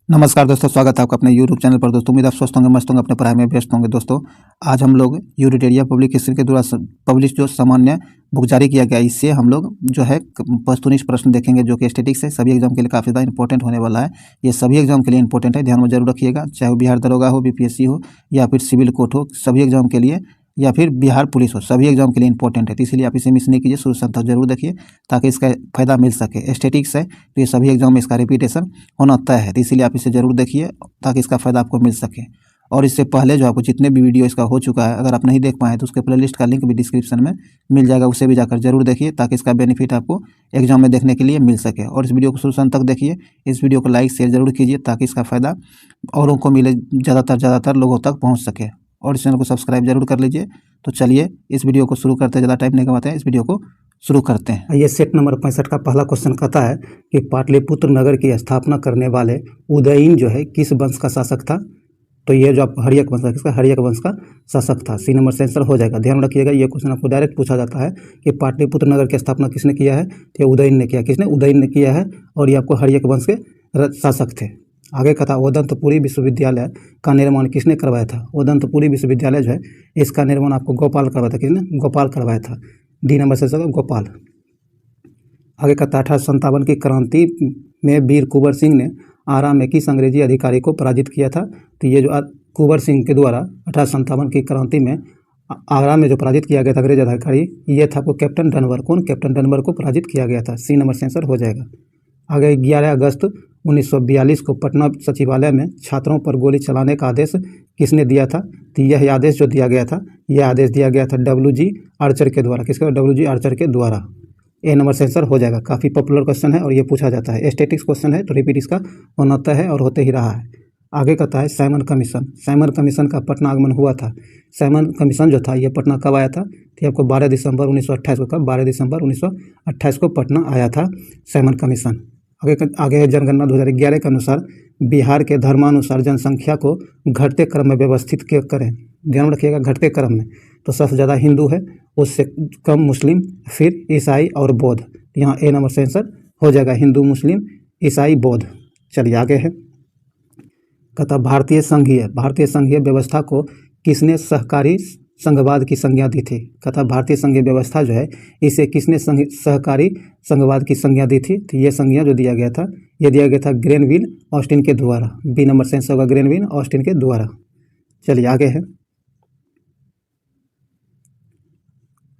नमस्कार दोस्तों, स्वागत है आपका अपने यूट्यूब चैनल पर। दोस्तों उम्मीद आप स्वस्थ होंगे, मस्त होंगे, अपने पढ़ाई में व्यस्त होंगे। दोस्तों आज हम लोग यूनिटेरिया पब्लिक हिस्ट्री के द्वारा पब्लिश जो सामान्य बुक जारी किया गया, इससे हम लोग जो है वस्तुनिष्ठ प्रश्न देखेंगे जो कि स्टैटिक्स है। सभी एग्जाम के लिए काफ़ी ज़्यादा इंपॉर्टेंट होने वाला है। ये सभी एग्जाम के लिए इंपॉर्टेंट है, ध्यान में जरूर रखिएगा। चाहे वो बिहार दरोगा हो, बीपीएससी हो या फिर सिविल कोर्ट हो, सभी एग्जाम के लिए, या फिर बिहार पुलिस हो, सभी एग्जाम के लिए इंपॉर्टेंट है। तो इसलिए आप इसे मिस नहीं कीजिए, शुरू से अंत तक जरूर देखिए ताकि इसका फायदा मिल सके। स्टैटिक्स है तो ये सभी एग्जाम में इसका रिपीटेशन होना तय है, तो इसीलिए आप इसे जरूर देखिए ताकि इसका फायदा आपको मिल सके। और इससे पहले जो आपको जितने भी वीडियो इसका हो चुका है, अगर आप नहीं देख पाए तो उसके प्लेलिस्ट का लिंक भी डिस्क्रिप्शन में मिल जाएगा, उसे भी जाकर जरूर देखिए ताकि इसका बेनिफिट आपको एग्जाम में देखने के लिए मिल सके। और इस वीडियो को शुरू से अंत तक देखिए, इस वीडियो को लाइक शेयर जरूर कीजिए ताकि इसका फायदा औरों को मिले, ज़्यादातर लोगों तक पहुँच सके। और इस चैनल को सब्सक्राइब जरूर कर लीजिए। तो चलिए इस वीडियो को शुरू करते हैं, ज़्यादा टाइम नहीं गवाते हैं, इस वीडियो को शुरू करते हैं। ये सेट नंबर 65 का पहला क्वेश्चन कहता है कि पाटलिपुत्र नगर की स्थापना करने वाले उदयन जो है किस वंश का शासक था। तो ये जो आप हर्यक वंश का, किसका, हर्यक वंश का शासक था। सी नंबर से आंसर हो जाएगा। ध्यान रखिएगा, ये क्वेश्चन आपको डायरेक्ट पूछा जाता है कि पाटलिपुत्र नगर की स्थापना किसने किया है, तो ये उदयन ने किया। किसने? उदयन ने किया है। और ये आपको हर्यक वंश के शासक थे। आगे कथा, ओदंतपुरी विश्वविद्यालय का निर्माण किसने करवाया था। ओदंतपुरी विश्वविद्यालय जो है इसका निर्माण आपको गोपाल करवाया था। किसने? गोपाल करवाया था। डी नंबर से गोपाल। आगे कथा, 1857 की क्रांति में वीर कुंवर सिंह ने आरा में किस अंग्रेजी अधिकारी को पराजित किया था। तो ये जो कुंवर सिंह के द्वारा 1857 की क्रांति में आगरा में जो पराजित किया गया था अंग्रेज अधिकारी, ये था आपको कैप्टन डनवर। कौन? कैप्टन डनवर को पराजित किया गया था। सी नंबर से आंसर हो जाएगा। आगे 11 अगस्त 1942 को पटना सचिवालय में छात्रों पर गोली चलाने का आदेश किसने दिया था। तो यह आदेश जो दिया गया था, यह आदेश दिया गया था WG आर्चर के द्वारा। किसके? WG आर्चर के द्वारा। ए नंबर से आंसर हो जाएगा। काफ़ी पॉपुलर क्वेश्चन है और ये पूछा जाता है। स्टैटिक्स क्वेश्चन है तो रिपीट इसका होना तय है और होते ही रहा है। आगे कहता है साइमन कमीशन। साइमन कमीशन का पटना आगमन हुआ था। साइमन कमीशन जो था ये पटना कब आया था, तो आपको 12 दिसंबर 1928 को। कब? 12 दिसंबर 1928 को पटना आया था साइमन कमीशन। आगे है जनगणना 2011 के अनुसार बिहार के धर्मानुसार जनसंख्या को घटते क्रम में व्यवस्थित करें। ध्यान रखिएगा, घटते क्रम में। तो सबसे ज़्यादा हिंदू है, उससे कम मुस्लिम, फिर ईसाई और बौद्ध। यहाँ ए नंबर से आंसर हो जाएगा, हिंदू, मुस्लिम, ईसाई, बौद्ध। चलिए आगे है कहता, भारतीय संघीय व्यवस्था को किसने सहकारी संघवाद की संज्ञा दी थी। कहता भारतीय संघीय व्यवस्था जो है इसे किसने सहकारी संघवाद की संज्ञा दी थी। तो ये संज्ञा जो दिया गया था, ये दिया गया था ग्रेनविल ऑस्टिन के द्वारा। बी नंबर से आंसर होगा, ग्रेनविल ऑस्टिन के द्वारा। चलिए आगे है,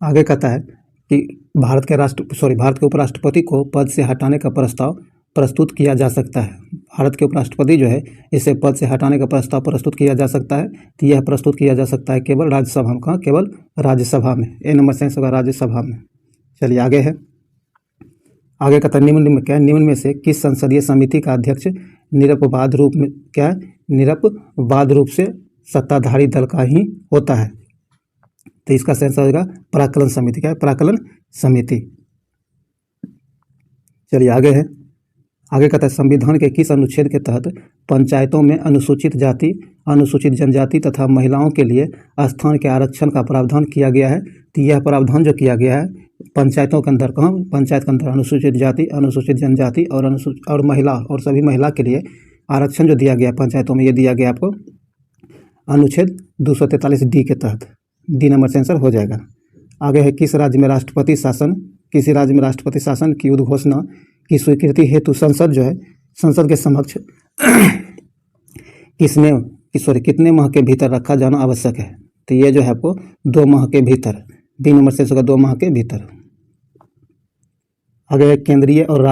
आगे कहता है कि भारत के उपराष्ट्रपति को पद से हटाने का प्रस्ताव प्रस्तुत किया जा सकता है। भारत के उपराष्ट्रपति जो है इसे पद से हटाने का प्रस्ताव प्रस्तुत किया जा सकता है। तो यह प्रस्तुत किया जा सकता है केवल राज्यसभा में। कहाँ? केवल राज्यसभा में। ए नंबर से होगा, राज्यसभा में। चलिए आगे है, आगे कहता है निम्न में क्या है, निम्न में से किस संसदीय समिति का अध्यक्ष निरपवाद रूप में क्या है, निरपवाद रूप से सत्ताधारी दल का ही होता है। तो इसका आंसर होगा प्राक्कलन समिति। क्या है? प्राक्कलन समिति। चलिए आगे है, आगे कहता है संविधान के किस अनुच्छेद के तहत पंचायतों में अनुसूचित जाति, अनुसूचित जनजाति तथा महिलाओं के लिए स्थान के आरक्षण का प्रावधान किया गया है। तो यह प्रावधान जो किया गया है पंचायतों के अंदर, कहाँ? पंचायत के अंदर अनुसूचित जाति, अनुसूचित जनजाति और महिला और सभी महिला के लिए आरक्षण जो दिया गया पंचायतों में, ये दिया गया आपको अनुच्छेद 243D के तहत। डी नंबर से आंसर हो जाएगा। आगे है, किसी राज्य में राष्ट्रपति शासन की उद्घोषणा की स्वीकृति हेतु संसद जो है, संसद के समक्ष कितने माह के भीतर रखा जाना आवश्यक है। तो ये जो है आपको 2 माह के भीतर। डी नंबर से होगा 2 माह के भीतर। आगे है, केंद्रीय और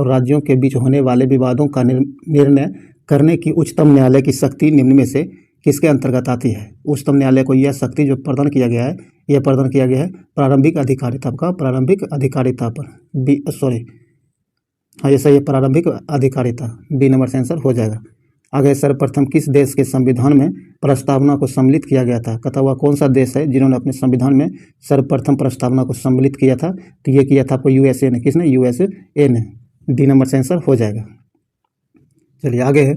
राज्यों के बीच होने वाले विवादों का निर्णय करने की उच्चतम न्यायालय की शक्ति निम्न में से किसके अंतर्गत आती है। उच्चतम न्यायालय को यह शक्ति जो प्रदान किया गया है, यह प्रदान किया गया है प्रारंभिक अधिकारिता पर। हाँ, ये सही है, प्रारंभिक अधिकारिता। बी नंबर से आंसर हो जाएगा। आगे सर्वप्रथम किस देश के संविधान में प्रस्तावना को सम्मिलित किया गया था। कहता हुआ कौन सा देश है जिन्होंने अपने संविधान में सर्वप्रथम प्रस्तावना को सम्मिलित किया था। तो ये किया था आपको USA ने। किसने? USA ने। डी नंबर से आंसर हो जाएगा। चलिए आगे है,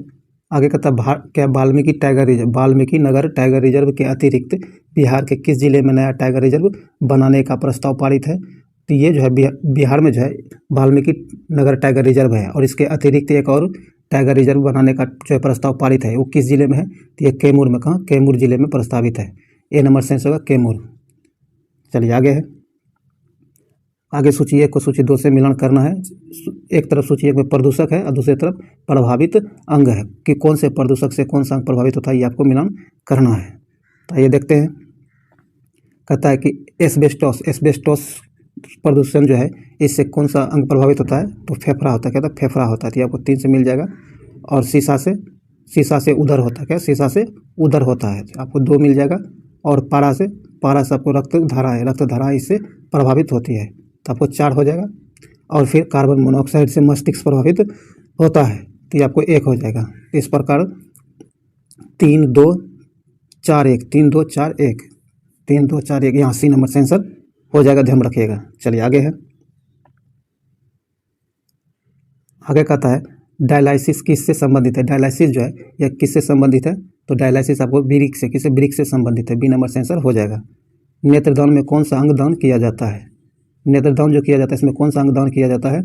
आगे कहता क्या वाल्मीकि नगर टाइगर रिजर्व के अतिरिक्त बिहार के किस जिले में नया टाइगर रिजर्व बनाने का प्रस्ताव पारित है। तो ये जो है बिहार में जो है वाल्मीकि नगर टाइगर रिजर्व है और इसके अतिरिक्त एक और टाइगर रिजर्व बनाने का जो है प्रस्ताव पारित है वो किस जिले में है? तो ये कैमूर में, कहाँ? कैमूर जिले में प्रस्तावित है। ए नंबर सेंस होगा कैमूर। चलिए आगे है। आगे सूची 1 को सूची 2 से मिलान करना है। एक तरफ सूची 1 में प्रदूषक है और दूसरी तरफ प्रभावित अंग है कि कौन से प्रदूषक से कौन सा अंग प्रभावित होता है, ये आपको मिलान करना है। तो ये देखते हैं। कहता है कि एस्बेस्टोस प्रदूषण जो है इससे कौन सा अंग प्रभावित होता है? तो फेफड़ा होता है। कहता है फेफड़ा होता है, तो ये आपको 3 से मिल जाएगा। और शीशा से उदर होता है। क्या? शीशा से उदर होता है, आपको 2 मिल जाएगा। और पारा से आपको रक्त धारा इससे प्रभावित होती है, तो आपको 4 हो जाएगा। और फिर कार्बन मोनोऑक्साइड से मस्तिष्क प्रभावित होता है, तो ये आपको 1 हो जाएगा। इस प्रकार 3 2 4 1 3 2 4 1 3 2 4 1 यहाँ सी नंबर सेंसर हो जाएगा, ध्यान रखिएगा। चलिए आगे है। आगे कहता है डायलिसिस किससे संबंधित है? डायलिसिस जो है यह किससे संबंधित है? तो डायलिसिस आपको वृक्क से, किससे? वृक्क से संबंधित है। बी नंबर सेंसर हो जाएगा। नेत्रदान में कौन सा अंग दान किया जाता है? नेत्रदान जो किया जाता है इसमें कौन सा अंग दान किया जाता है?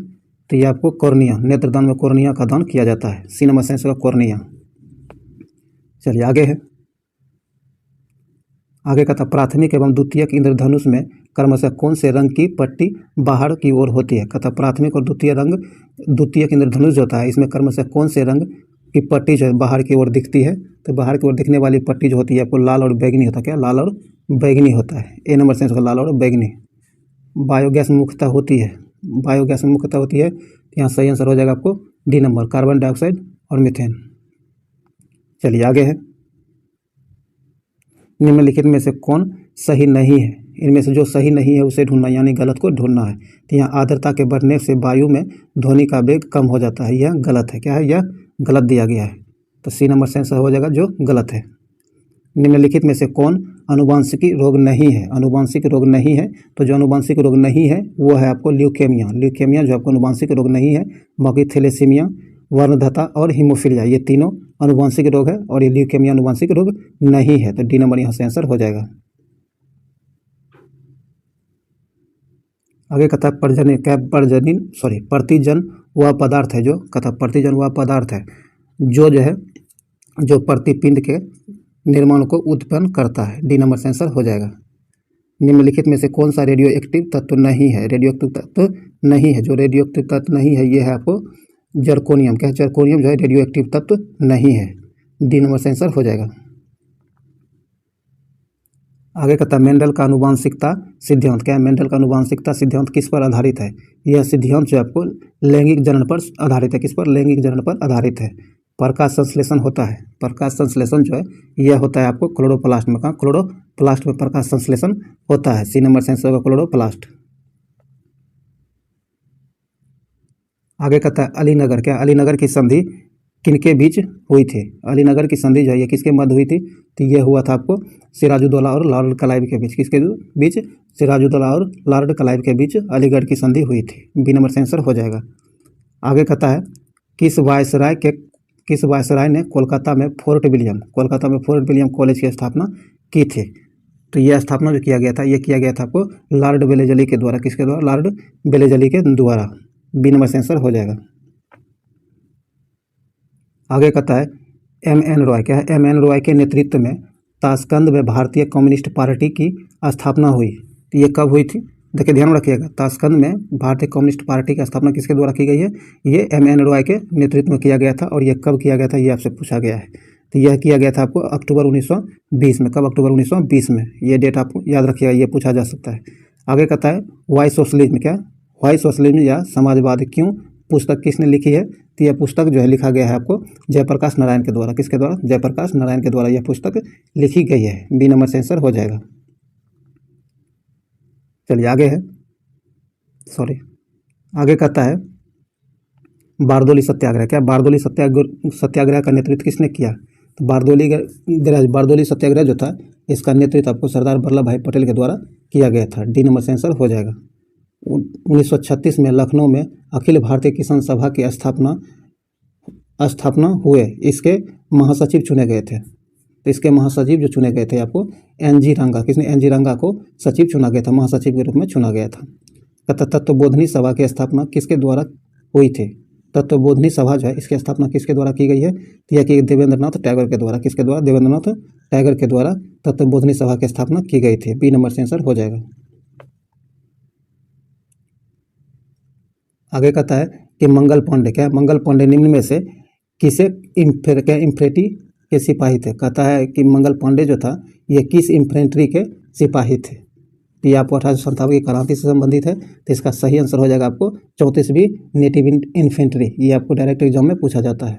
तो ये आपको कॉर्निया, नेत्रदान में कॉर्निया का दान किया जाता है। सी नंबर सेंसर का कॉर्निया। चलिए आगे है। आगे कहता प्राथमिक एवं द्वितीयक इंद्रधनुष में क्रमशः कौन से रंग की पट्टी बाहर की ओर होती है? कहता प्राथमिक और द्वितीयक इंद्रधनुष जो होता है इसमें क्रमशः कौन से रंग की पट्टी जो है बाहर की ओर दिखती है? तो बाहर की ओर दिखने वाली पट्टी जो होती है आपको लाल और बैगनी होता है। क्या? लाल और बैगनी होता है। ए नंबर सेंस का लाल और बैगनी। बायोगैस में मुख्यतः होती है, यहाँ सही आंसर हो जाएगा आपको डी नंबर, कार्बन डाइऑक्साइड और मीथेन। चलिए आगे है। निम्नलिखित में से कौन सही नहीं है? इनमें से जो सही नहीं है उसे ढूंढना, यानी गलत को ढूंढना है। तो यहाँ आर्द्रता के बढ़ने से वायु में ध्वनि का वेग कम हो जाता है, यह गलत है। क्या है? यह गलत दिया गया है, तो सी नंबर सेंसर हो जाएगा जो गलत है। निम्नलिखित में से कौन अनुवांशिक रोग नहीं है? अनुवांशिक रोग नहीं है, तो जो अनुवांशिक रोग नहीं है वो है आपको ल्यूकेमिया जो आपको अनुवांशिक रोग नहीं है। बाकी थैलेसीमिया, वर्णधता और हीमोफीलिया ये तीनों अनुवांशिक रोग है और ये ल्यूकेमिया अनुवांशिक रोग नहीं है, तो डी नंबर यहाँ से आंसर हो जाएगा। आगे कहता है प्रतिजन वह पदार्थ है जो, कहता प्रतिजन वह पदार्थ है जो प्रतिपिंड के निर्माण को उत्पन्न करता है। डी नंबर से आंसर हो जाएगा। निम्नलिखित में से कौन सा रेडियो एक्टिव तत्व नहीं है? रेडियो एक्टिव तत्व नहीं है, जो रेडियो एक्टिव तत्व नहीं है ये है आपको जर्कोनियम। क्या है? जर्कोनियम जो है रेडियो एक्टिव तत्व नहीं है। डी नंबर से आंसर हो जाएगा। आगे कहता है मेंडल का आनुवांशिकता सिद्धांत। क्या है? मेंडल का आनुवांशिकता सिद्धांत किस पर आधारित है? यह सिद्धांत जो आपको लैंगिक जनन पर आधारित है। किस पर? लैंगिक जनन पर आधारित है। प्रकाश संश्लेषण होता है, प्रकाश संश्लेषण जो है यह होता है आपको क्लोरोप्लास्ट में। कहाँ? क्लोरोप्लास्ट में प्रकाश संश्लेषण होता है। सी नंबर सेंस होगा क्लोरोप्लास्ट। आगे कहता है अलीनगर। क्या? अलीनगर की संधि किनके बीच हुई थी? अलीनगर की संधि जो है ये किसके मध्य हुई थी? तो ये हुआ था आपको सिराजुद्दौला और लॉर्ड क्लाइव के बीच। किसके बीच? सिराजुद्दौला और लॉर्ड क्लाइव के बीच अलीगढ़ की संधि हुई थी। बी नंबर से आंसर हो जाएगा। आगे कहता है किस वायसराय ने कोलकाता में फोर्ट विलियम कॉलेज की स्थापना की थी? तो यह स्थापना जो किया गया था ये किया गया था आपको लॉर्ड वेलेजली के द्वारा। किसके द्वारा? लॉर्ड वेलेजली के द्वारा। बी नंबर से आंसर हो जाएगा। आगे कहता है M.N. रॉय। क्या है? M.N. रॉय के नेतृत्व में ताशकंद में भारतीय कम्युनिस्ट पार्टी की स्थापना हुई। तो ये कब हुई थी? देखिए ध्यान रखिएगा, ताशकंद में भारतीय कम्युनिस्ट पार्टी की स्थापना किसके द्वारा की गई है? ये M.N. रॉय के नेतृत्व में किया गया था। और ये कब किया गया था ये आपसे पूछा गया है। तो यह किया गया था आपको अक्टूबर 1920 में। कब? अक्टूबर 1920 में। ये डेट आपको याद रखिएगा, ये पूछा जा सकता है। आगे कहता है वाई सोशलिज्म। क्या? वाई सोशलिज्म या समाजवाद क्यों पुस्तक किसने लिखी है? तो यह पुस्तक जो है लिखा गया है आपको जयप्रकाश नारायण के द्वारा। किसके द्वारा? जयप्रकाश नारायण के द्वारा यह पुस्तक लिखी गई है। बी नंबर से आंसर हो जाएगा। चलिए आगे है, आगे कहता है बारदोली सत्याग्रह। क्या? बारदोली सत्याग्रह का नेतृत्व किसने किया? तो बारदोली सत्याग्रह जो था इसका नेतृत्व आपको सरदार वल्लभ भाई पटेल के द्वारा किया गया था। डी नंबर से आंसर हो जाएगा। 1936 में लखनऊ में अखिल भारतीय किसान सभा की स्थापना हुए। इसके महासचिव चुने गए थे। तो इसके महासचिव जो चुने गए थे आपको NG रंगा। किसने? NG रंगा को सचिव चुना गया था, महासचिव के रूप में चुना गया था। तत्वबोधनी सभा की स्थापना किसके द्वारा हुई थी? तत्वबोधिनी सभा जो है इसकी स्थापना किसके द्वारा की गई है? तो यह कि देवेंद्रनाथ टैगोर के द्वारा। किसके द्वारा? देवेंद्रनाथ टैगोर के द्वारा तत्वबोधिनी सभा की स्थापना की गई थी। बी नंबर से आंसर हो जाएगा। आगे कहता है कि मंगल पांडे, क्या मंगल पांडे निम्न में से किसे इन्फेंट्री के सिपाही थे? कहता है कि मंगल पांडे जो था ये किस इन्फेंट्री के सिपाही थे? तो ये आपको 1857 की क्रांति से संबंधित है। तो इसका सही आंसर हो जाएगा आपको 34वीं नेटिव इन्फेंट्री। ये आपको डायरेक्ट एग्जाम में पूछा जाता है,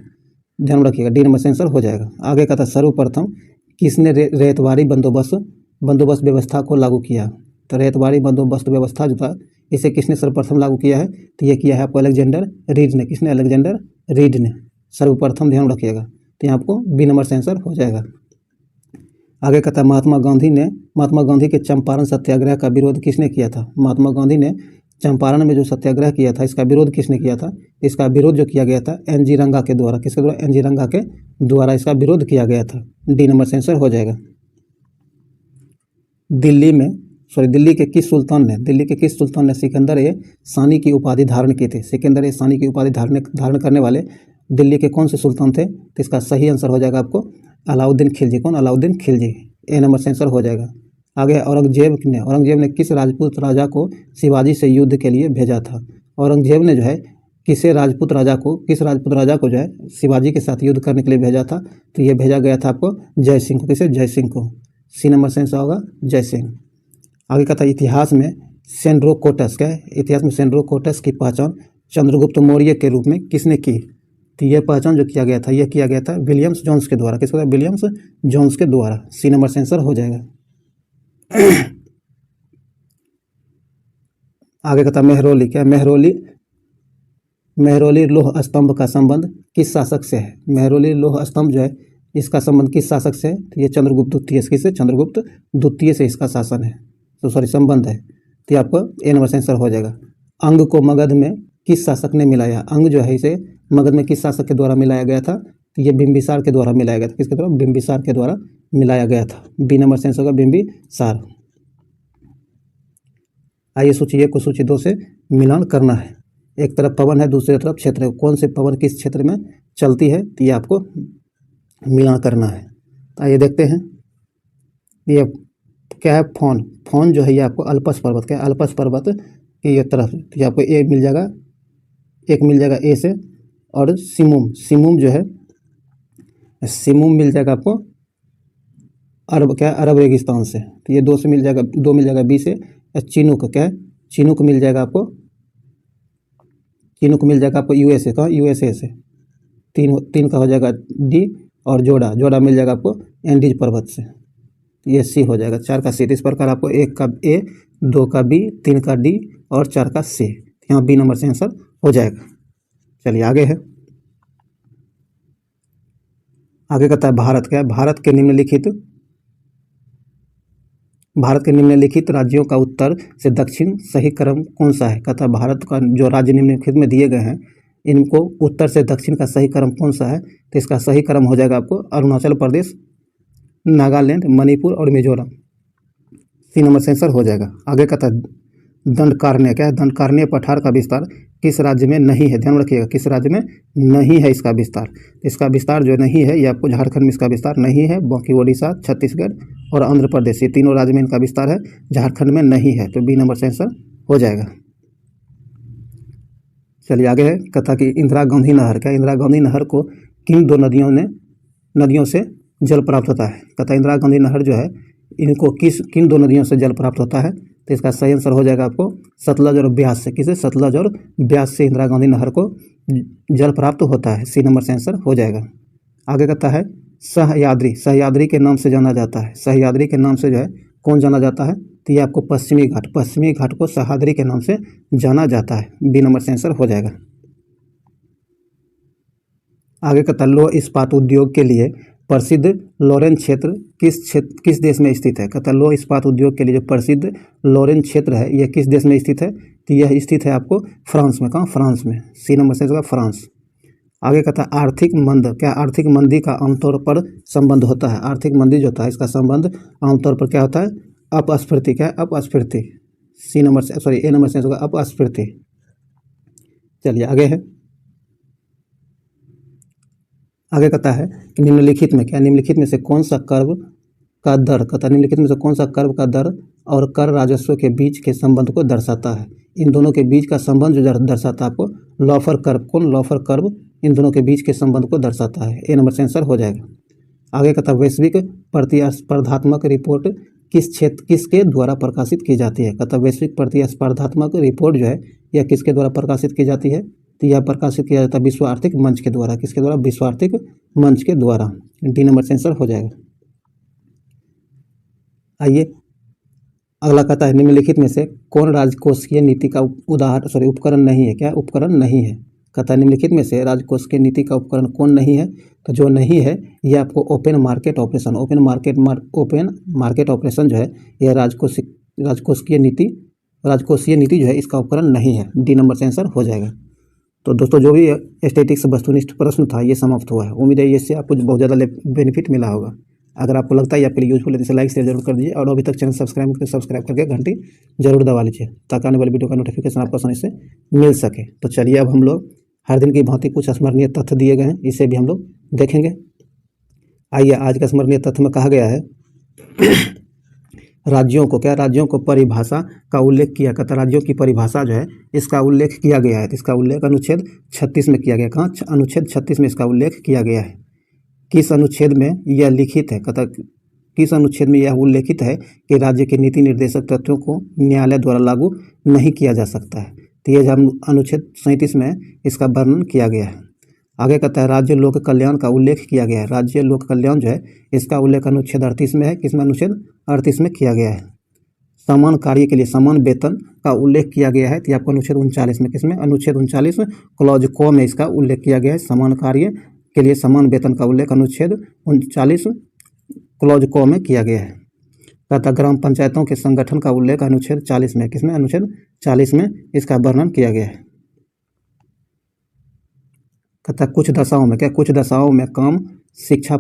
ध्यान रखिएगा। डी नंबर से आंसर हो जाएगा। आगे कहता है सर्वप्रथम किसने रेतवारी बंदोबस्त व्यवस्था को लागू किया? तो रेतवारी बंदोबस्त व्यवस्था जो था इसे किसने सर्वप्रथम लागू किया है? तो ये किया है आपको अलेक्जेंडर रीड ने। किसने? अलेक्जेंडर रीड ने सर्वप्रथम, ध्यान रखिएगा। तो यहाँ आपको बी नंबर से आंसर हो जाएगा। आगे कहता है महात्मा गांधी के चंपारण सत्याग्रह का विरोध किसने किया था? महात्मा गांधी ने चंपारण में जो सत्याग्रह किया था इसका विरोध किसने किया था? इसका विरोध जो किया गया था एन.जी. रंगा के द्वारा। किसके द्वारा? एन.जी. रंगा के द्वारा इसका विरोध किया गया था। डी नंबर से आंसर हो जाएगा। दिल्ली के किस सुल्तान ने सिकंदर ए सानी की उपाधि धारण की थी? सिकंदर ए सानी की उपाधि धारण करने वाले दिल्ली के कौन से सुल्तान थे? तो इसका सही आंसर हो जाएगा आपको अलाउद्दीन खिलजी। कौन? अलाउद्दीन खिलजी। ए नंबर से आंसर हो जाएगा। आगे औरंगजेब ने किस राजपूत राजा को शिवाजी से युद्ध के लिए भेजा था? औरंगजेब ने जो है किस राजपूत राजा को जो है शिवाजी के साथ युद्ध करने के लिए भेजा था? तो ये भेजा गया था आपको जय सिंह को। किसे? जय सिंह को। सी नंबर से आंसर होगा जय सिंह। आगे कहता है इतिहास में सेंड्रोकोटस की पहचान चंद्रगुप्त मौर्य के रूप में किसने की? तो यह पहचान जो किया गया था विलियम्स जोन्स के द्वारा। किसके द्वारा? विलियम्स जोन्स के द्वारा। सी नंबर से आंसर हो जाएगा। आगे कहता है मेहरौली लौह स्तंभ का संबंध किस शासक से है? मेहरौली लौह स्तंभ जो है इसका संबंध किस शासक से है? तो ये चंद्रगुप्त द्वितीय से। किससे? चंद्रगुप्त द्वितीय से इसका शासन है, संबंध है। तो आपको ए नंबर से आंसर हो जाएगा। अंग को मगध में किस शासक ने मिलाया? अंग जो है इसे मगध में किस शासक के द्वारा मिलाया गया था? तो ये बिंबिसार के द्वारा मिलाया गया था। किसके द्वारा? बिंबिसार के द्वारा मिलाया गया था। बी नंबर से आंसर होगा बिंबिसार। आइए सूची 1 को सूची 2 से मिलान करना है। एक तरफ पवन है, दूसरी तरफ क्षेत्र है। कौन से पवन किस क्षेत्र में चलती है? तो ये आपको मिलान करना है। तो आइए देखते हैं। ये क्या है? फोन जो है ये आपको अल्पस पर्वत। क्या? अल्पस पर्वत की ये तरफ। तो ये आपको एक मिल जाएगा ए से। और सिमुम जो है सिमुम मिल जाएगा आपको अरब रेगिस्तान से। तो ये 2 मिल जाएगा बी से। चिनूक चिनूक मिल जाएगा आपको यूएसए का, यूएसए से। 3 का हो जाएगा डी। और जोड़ा मिल जाएगा आपको एंडीज पर्वत से। ये सी हो जाएगा। 4 का सी। इस प्रकार आपको 1 का ए, 2 का बी, 3 का डी और 4 का सी। यहाँ बी नंबर से आंसर हो जाएगा। चलिए आगे है। आगे कहता है भारत। क्या है? भारत के निम्नलिखित राज्यों का उत्तर से दक्षिण सही क्रम कौन सा है? कहता है भारत का जो राज्य निम्नलिखित में दिए गए हैं इनको उत्तर से दक्षिण का सही क्रम कौन सा है? तो इसका सही क्रम हो जाएगा आपको अरुणाचल प्रदेश, नागालैंड, मणिपुर और मिजोरम। सी नंबर से आंसर हो जाएगा। आगे कहता है दंडकारण्य। क्या है? दंडकारण्य पठार का विस्तार किस राज्य में नहीं है? ध्यान रखिएगा, किस राज्य में नहीं है इसका विस्तार। इसका विस्तार जो नहीं है ये आपको झारखंड में इसका विस्तार नहीं है। बाकी उड़ीसा, छत्तीसगढ़ और आंध्र प्रदेश ये तीनों राज्य में इनका विस्तार है, झारखंड में नहीं है। तो बी नंबर से आंसर हो जाएगा। चलिए आगे है। कथा की इंदिरा गांधी नहर। क्या? इंदिरा गांधी नहर को किन 2 नदियों से जल प्राप्त होता है? कथा इंदिरा गांधी नहर जो है इनको किन 2 नदियों से जल प्राप्त होता है? तो इसका सही आंसर हो जाएगा आपको सतलज और ब्यास से। किसे? सतलज और ब्यास से इंदिरा गांधी नहर को जल प्राप्त होता है। सी नंबर से आंसर हो जाएगा। आगे कहता है सह्याद्री के नाम से जाना जाता है। सह्याद्री के नाम से जो है कौन जाना जाता है? तो ये आपको पश्चिमी घाट को सह्याद्री के नाम से जाना जाता है। बी नंबर से आंसर हो जाएगा। आगे कहता है लौह इस्पात उद्योग के लिए प्रसिद्ध लॉरेन क्षेत्र किस देश में स्थित है? कहता है लौह इस्पात उद्योग के लिए जो प्रसिद्ध लॉरेन क्षेत्र है यह किस देश में स्थित है? तो यह स्थित है आपको फ्रांस में। कहाँ? फ्रांस में। सी नंबर से होगा फ्रांस। आगे कहता है आर्थिक मंद। क्या? आर्थिक मंदी का आमतौर पर संबंध होता है। आर्थिक मंदी जो होता है इसका संबंध आमतौर पर क्या होता है? अपस्फीति। क्या? अपस्फीति। ए नंबर से होगा अपस्फीति। चलिए आगे है। आगे कहता है कि निम्नलिखित में क्या, निम्नलिखित में से कौन सा कर्व का दर, कहता है निम्नलिखित में से कौन सा कर्व का दर और कर राजस्व के बीच के संबंध को दर्शाता है। इन दोनों के बीच का संबंध जो दर्शाता है आपको लॉफर कर्व, कौन लॉफर कर्व इन दोनों के बीच के संबंध को दर्शाता है। ए नंबर से आंसर हो जाएगा। आगे कहता है वैश्विक प्रतिस्पर्धात्मक रिपोर्ट किसके द्वारा प्रकाशित की जाती है। कहता है वैश्विक प्रतिस्पर्धात्मक रिपोर्ट जो है यह किसके द्वारा प्रकाशित की जाती है, तो यह प्रकाशित किया जाता है विश्व आर्थिक मंच के द्वारा। किसके द्वारा, विश्व आर्थिक मंच के द्वारा। डी नंबर से आंसर हो जाएगा। आइए अगला कहता है निम्नलिखित में से कौन राजकोषीय नीति का उपकरण नहीं है। क्या उपकरण नहीं है, कहता है निम्नलिखित में से राजकोषीय नीति का उपकरण कौन नहीं है, तो जो नहीं है यह आपको open market operation, open market operation जो है यह राजकोषीय नीति जो है इसका उपकरण नहीं है। डी नंबर से आंसर हो जाएगा। तो दोस्तों जो भी स्टैटिक्स वस्तुनिष्ठ प्रश्न था ये समाप्त हुआ है। उम्मीद है इससे आपको बहुत ज़्यादा बेनिफिट मिला होगा। अगर आपको लगता है ये आपके लिए यूजफुल है तो इसे लाइक शेयर जरूर कर दीजिए और अभी तक चैनल सब्सक्राइब करके घंटी जरूर दबा लीजिए ताकि आने वाली वीडियो का नोटिफिकेशन आपको आसानी से मिल सके। तो चलिए अब हम लोग हर दिन की भांति कुछ स्मरणीय तथ्य दिए गए हैं, इसे भी हम लोग देखेंगे। आइए आज का स्मरणीय तथ्य में कहा गया है राज्यों को परिभाषा का उल्लेख किया। कहता राज्यों की परिभाषा जो है इसका उल्लेख किया गया है। इसका उल्लेख अनुच्छेद 36 में किया गया। कहाँ, अनुच्छेद 36 में इसका उल्लेख किया गया है। किस अनुच्छेद में यह लिखित है, कहता किस अनुच्छेद में यह उल्लेखित है कि राज्य के नीति निर्देशक तथ्यों को न्यायालय द्वारा लागू नहीं किया जा सकता है। तो यह अनुच्छेद 37 में इसका वर्णन किया गया है। आगे कहता है राज्य लोक कल्याण का उल्लेख किया गया है। राज्य लोक कल्याण जो है इसका उल्लेख अनुच्छेद 38 में है। किसमें, अनुच्छेद 38 में किया गया है। समान कार्य के लिए समान वेतन का उल्लेख किया गया है, तो आपको अनुच्छेद 39 में, किसमें, अनुच्छेद 39 क्लॉज क में इसका उल्लेख किया गया है। समान कार्य के लिए समान वेतन का उल्लेख अनुच्छेद 39 क्लॉज क में किया गया है। कहता ग्राम पंचायतों के संगठन का उल्लेख अनुच्छेद 40 में, किसमें, अनुच्छेद 40 में इसका वर्णन किया गया है। कहता कुछ दशाओं में, क्या, कुछ दशाओं में काम शिक्षा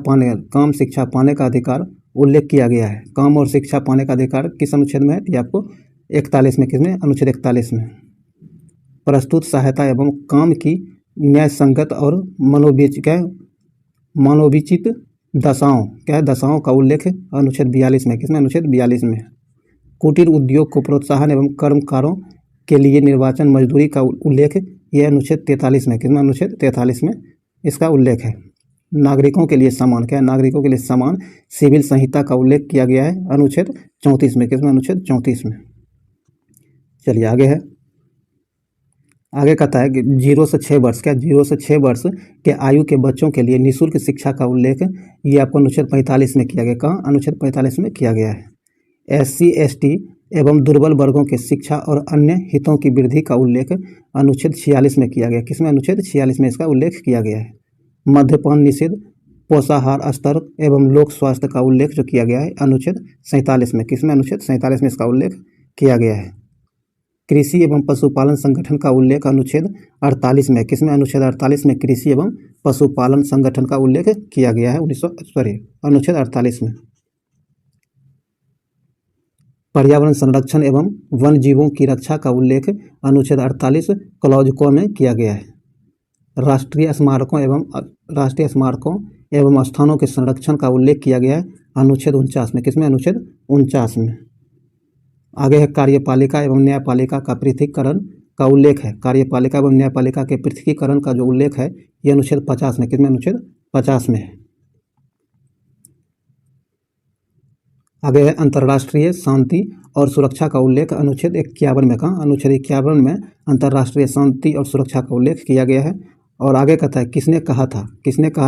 पाने का अधिकार उल्लेख किया गया है। काम और शिक्षा पाने का अधिकार किस अनुच्छेद में है, ये आपको 41 में, किसमें, अनुच्छेद 41 में। प्रस्तुत सहायता एवं काम की न्याय संगत और मानवोचित दशाओं का उल्लेख अनुच्छेद 42 में, किसमें, अनुच्छेद 42 में। कुटीर उद्योग को प्रोत्साहन एवं कर्मकारों के लिए निर्वाचन मजदूरी का उल्लेख यह अनुच्छेद 43 में, किसमें, अनुच्छेद 43 में इसका उल्लेख है। नागरिकों के लिए समान, क्या, नागरिकों के लिए समान सिविल संहिता का उल्लेख किया गया है अनुच्छेद 34 में, किसमें, अनुच्छेद 34 में। चलिए आगे है। आगे कहता है कि 0 से 6 वर्ष, क्या, 0 से 6 वर्ष के आयु के बच्चों के लिए निःशुल्क शिक्षा का उल्लेख ये आपको अनुच्छेद 45 में किया गया। कहाँ, अनुच्छेद 45 में किया गया है। SC ST एवं दुर्बल वर्गों के शिक्षा और अन्य हितों की वृद्धि का उल्लेख अनुच्छेद 46 में किया गया। किसमें, अनुच्छेद 46 में इसका उल्लेख किया गया है। मद्यपान निषेध, पोषाहार स्तर एवं लोक स्वास्थ्य का उल्लेख जो किया गया है अनुच्छेद 47 में, किसमें, अनुच्छेद 47 में इसका उल्लेख किया गया है। कृषि एवं पशुपालन संगठन का उल्लेख अनुच्छेद 48 में, किसमें, अनुच्छेद 48 में कृषि एवं पशुपालन संगठन का उल्लेख किया गया है अनुच्छेद 48 में। पर्यावरण संरक्षण एवं वन जीवों की रक्षा का उल्लेख अनुच्छेद 48 क्लॉज क में किया गया है। राष्ट्रीय स्मारकों एवं स्थानों के संरक्षण का उल्लेख किया गया है अनुच्छेद 49 में, किसमें, अनुच्छेद 49 में। आगे है कार्यपालिका एवं न्यायपालिका का पृथकीकरण का उल्लेख है। कार्यपालिका एवं न्यायपालिका के पृथकीकरण का जो उल्लेख है ये अनुच्छेद 50 में, किसमें, अनुच्छेद 50 में है। आगे है अंतर्राष्ट्रीय शांति और सुरक्षा का उल्लेख अनुच्छेद 51 में। कहाँ, अनुच्छेद 51 में अंतर्राष्ट्रीय शांति और सुरक्षा का उल्लेख किया गया है। और आगे कहता है किसने कहा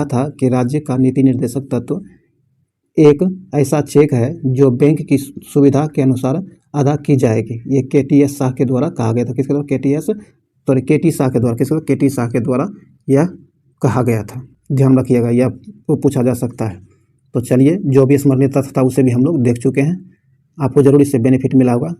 था कि राज्य का नीति निर्देशक तत्व एक ऐसा चेक है जो बैंक की सुविधा के अनुसार अदा की जाएगी। ये KT शाह के द्वारा कहा गया था। किसके द्वारा, KT शाह के द्वारा, किसके द्वारा, KT शाह के द्वारा यह कहा गया था। ध्यान रखिएगा, यह पूछा जा सकता है। तो चलिए जो भी स्मरणीय तथ्य था उसे भी हम लोग देख चुके हैं। आपको जरूर इससे बेनिफिट मिला होगा।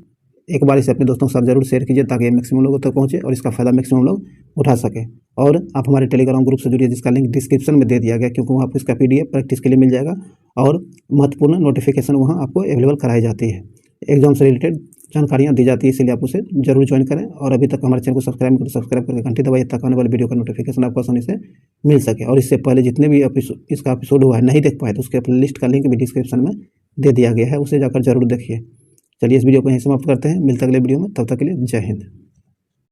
एक बार इसे अपने दोस्तों के साथ जरूर शेयर कीजिए ताकि मैक्सिमम लोगों तक पहुंचे और इसका फ़ायदा मैक्सिमम लोग उठा सकें। और आप हमारे टेलीग्राम ग्रुप से जुड़िए जिसका लिंक डिस्क्रिप्शन में दे दिया गया, क्योंकि वहाँ आपको इसका PDF प्रैक्टिस के लिए मिल जाएगा और महत्वपूर्ण नोटिफिकेशन वहाँ आपको अवेलेबल कराई जाती है। एग्जाम से रिलेटेड जानकारियाँ दी जाती है, इसलिए आप उसे जरूर ज्वाइन करें। और अभी तक हमारे चैनल को सब्सक्राइब करें, सब्सक्राइब करके घंटी दबाइए ताकि आने वाले वीडियो का नोटिफिकेशन आपको आसानी से मिल सके। और इससे पहले जितने भी इसका एपिसोड हुआ है नहीं देख पाए तो उसके प्ले लिस्ट का लिंक भी डिस्क्रिप्शन में दे दिया गया है, उसे जाकर जरूर देखिए। चलिए इस वीडियो को यहीं समाप्त करते हैं, मिलते अगले वीडियो में, तब तक के लिए जय हिंद।